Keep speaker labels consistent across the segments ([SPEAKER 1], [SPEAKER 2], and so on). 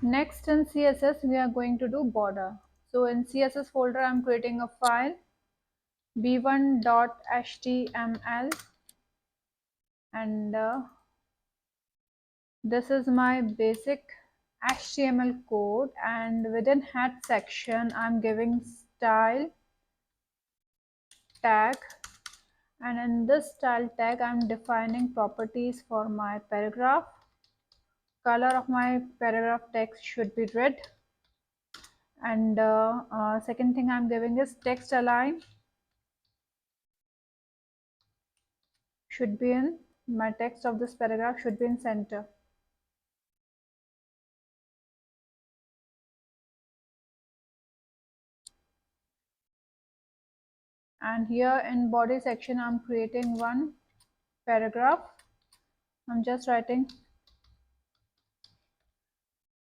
[SPEAKER 1] Next in CSS we are going to do border. So in CSS folder I'm creating a file b1.html, and this is my basic HTML code, and within head section I'm giving style tag, and in this style tag I'm defining properties for my paragraph. Color of my paragraph text should be red, and second thing I'm giving is text align should be in my text of this paragraph should be in center. And here in body section I'm creating one paragraph. I'm just writing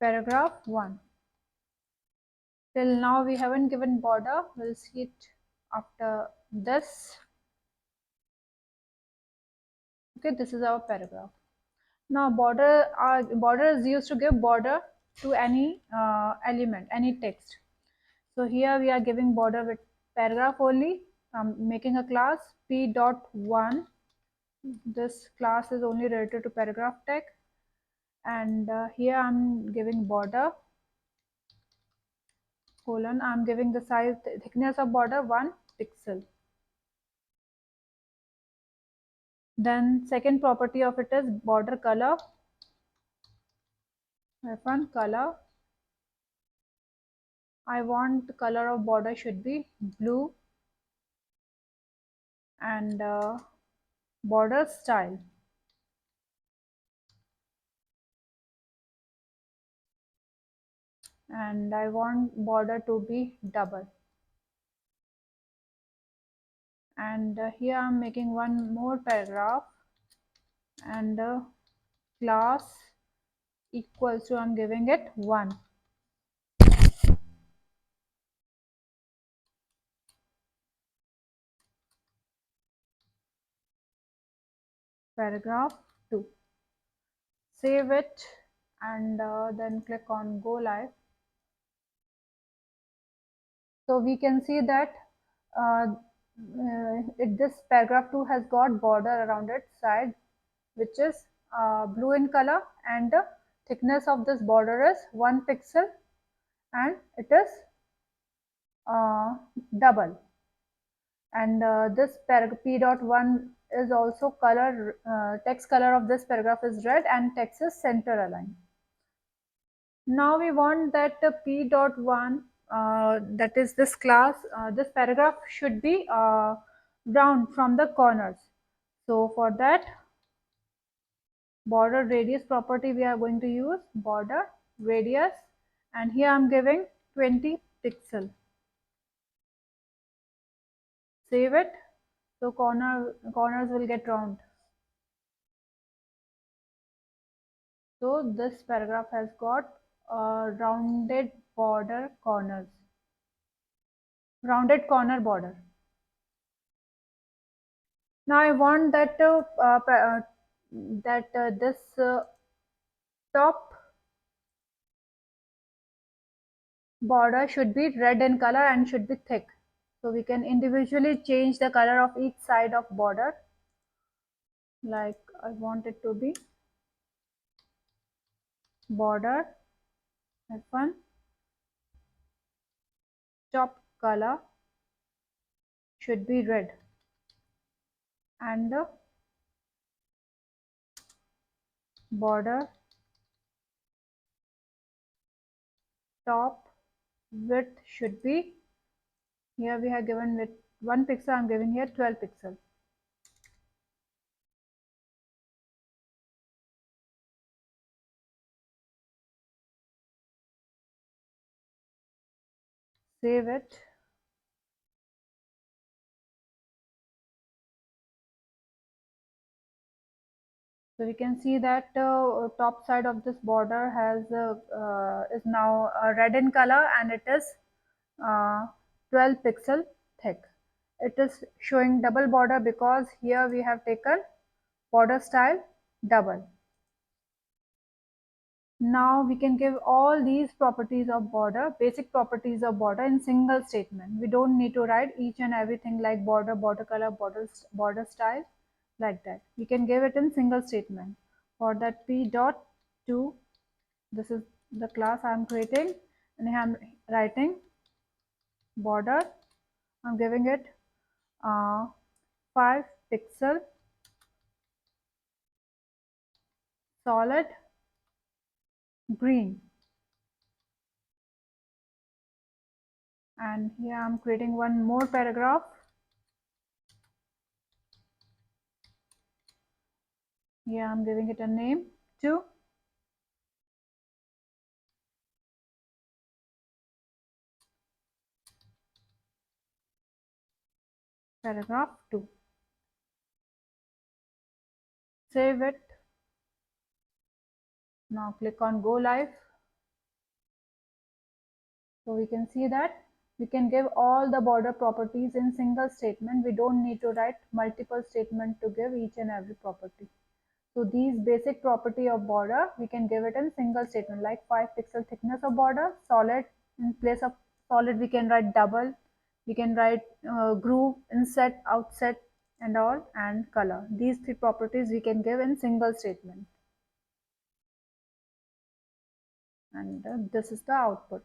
[SPEAKER 1] paragraph 1. Till now we haven't given border, we'll see it after this. Okay, this is our paragraph. Now border is used to give border to any element, any text. So here we are giving border with paragraph only. I'm making a class p.1. This class is only related to paragraph tag, and here I'm giving border colon. I'm giving the size thickness of border 1 pixel. Then second property of it is border color. F1 color. I want the color of border should be blue, and border style. And I want border to be double. And here I'm making one more paragraph, and class equals to, I'm giving it 1. Paragraph 2. Save it, and then click on go live. So we can see that this paragraph 2 has got border around its side, which is blue in color, and the thickness of this border is 1 pixel, and it is double. And this paragraph p.1 is also color, text color of this paragraph is red, and text is center aligned. Now we want that p.1, that is this class, this paragraph should be round from the corners. So for that, border radius property we are going to use border radius, and here I'm giving 20 pixel. Save it. So corners will get round. So this paragraph has got rounded border corners, rounded corner border. Now I want that this top border should be red in color and should be thick. So we can individually change the color of each side of border. Like I want it to be border F1 top color should be red, and the border top width should be, here we have given with 1 pixel, I'm giving here 12 pixel. Save it. So we can see that top side of this border has is now red in color, and it is 12 pixel thick. It is showing double border because here we have taken border style double. Now we can give all these properties of border, basic properties of border in single statement. We don't need to write each and everything like border, border color, border style, like that. We can give it in single statement. For that p dot to, this is the class I'm creating, and I'm writing border. I'm giving it 5 pixel solid green, and here I'm creating one more paragraph. Here I'm giving it a name too. Paragraph 2. Save it. Now click on go live. So we can see that we can give all the border properties in single statement. We don't need to write multiple statements to give each and every property. So these basic property of border, we can give it in single statement, like 5 pixel thickness of border, solid. In place of solid, we can write double. We can write groove, inset, outset, and all, and color. These 3 properties we can give in single statement. And this is the output.